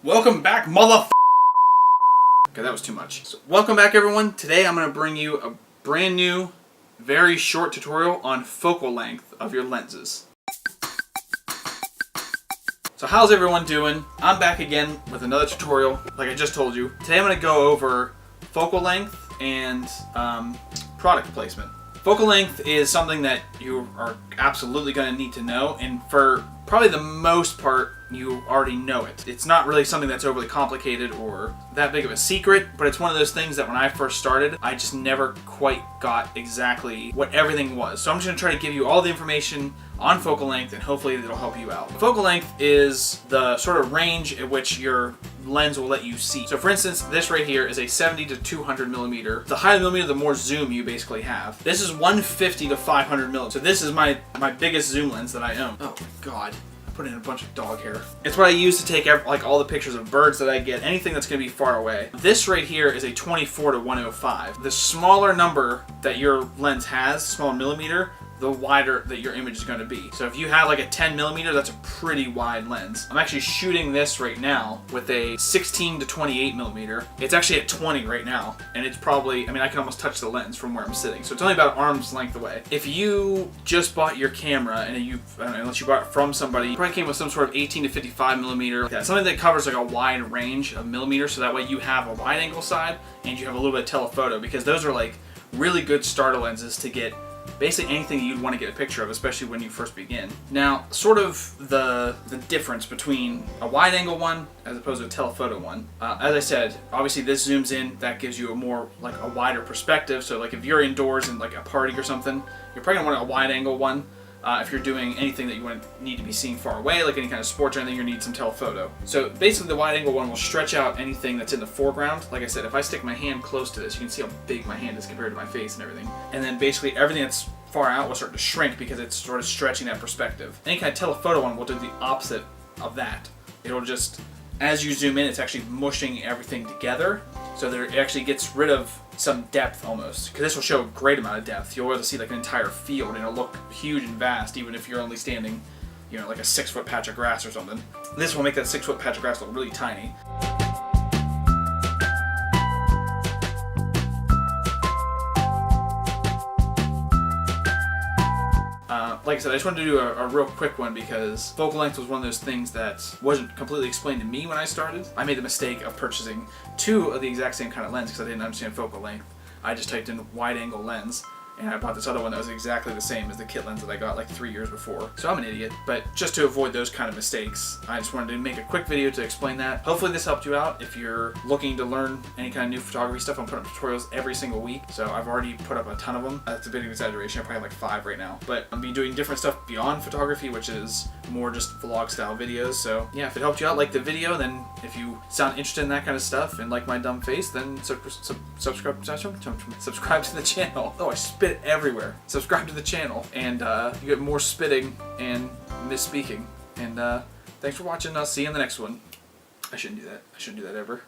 Welcome back, motherf***. Okay, that was too much. So, welcome back, everyone. Today I'm going to bring you a brand new, very short tutorial on focal length of your lenses. So how's everyone doing? I'm back again with another tutorial, like I just told you. Today I'm going to go over focal length and product placement. Focal length is something that you are absolutely going to need to know, and for probably the most part, you already know it. It's not really something that's overly complicated or that big of a secret, but it's one of those things that when I first started, I just never quite got exactly what everything was. So I'm just going to try to give you all the information on focal length, and hopefully it'll help you out. Focal length is the sort of range at which your lens will let you see. So for instance, this right here is a 70 to 200 millimeter. The higher the millimeter, the more zoom you basically have. This is 150 to 500 millimeters. So this is my biggest zoom lens that I own. Oh my god. I put in a bunch of dog hair. It's what I use to take like all the pictures of birds that I get, anything that's going to be far away. This right here is a 24 to 105. The smaller number that your lens has, smaller millimeter, the wider that your image is going to be. So if you have like a 10 millimeter, that's a pretty wide lens. I'm actually shooting this right now with a 16 to 28 millimeter. It's actually at 20 right now, and it's probably, I mean, I can almost touch the lens from where I'm sitting. So it's only about arm's length away. If you just bought your camera, and unless you bought it from somebody, you probably came with some sort of 18 to 55 millimeter, like that. Something that covers like a wide range of millimeters, so that way you have a wide angle side and you have a little bit of telephoto, because those are like really good starter lenses to get basically anything you'd want to get a picture of, especially when you first begin. Now, sort of the difference between a wide angle one as opposed to a telephoto one. As I said, obviously this zooms in, that gives you a more, like a wider perspective. So like if you're indoors in like a party or something, you're probably gonna want a wide angle one. If you're doing anything that you need to be seen far away, like any kind of sports or anything, you need some telephoto. So basically the wide angle one will stretch out anything that's in the foreground. Like I said, if I stick my hand close to this, you can see how big my hand is compared to my face and everything. And then basically everything that's far out will start to shrink because it's sort of stretching that perspective. Any kind of telephoto one will do the opposite of that. It'll just, as you zoom in, it's actually mushing everything together, so that it actually gets rid of some depth almost, because this will show a great amount of depth. You'll be able to see like an entire field, and it'll look huge and vast even if you're only standing, you know, like a 6-foot patch of grass or something. This will make that 6-foot patch of grass look really tiny. Like I said, I just wanted to do a real quick one because focal length was one of those things that wasn't completely explained to me when I started. I made the mistake of purchasing two of the exact same kind of lens because I didn't understand focal length. I just typed in wide angle lens, and I bought this other one that was exactly the same as the kit lens that I got like 3 years before. So I'm an idiot, but just to avoid those kind of mistakes, I just wanted to make a quick video to explain that. Hopefully this helped you out. If you're looking to learn any kind of new photography stuff, I'm putting up tutorials every single week. So I've already put up a ton of them. That's a bit of an exaggeration. I probably have like 5 right now. But I'm doing different stuff beyond photography, which is more just vlog style videos. So yeah, if it helped you out, like the video. Then if you sound interested in that kind of stuff and like my dumb face, then subscribe to the channel. Oh, I spit everywhere. Subscribe to the channel, and you get more spitting and misspeaking. And thanks for watching. I'll see you in the next one. I shouldn't do that. I shouldn't do that ever.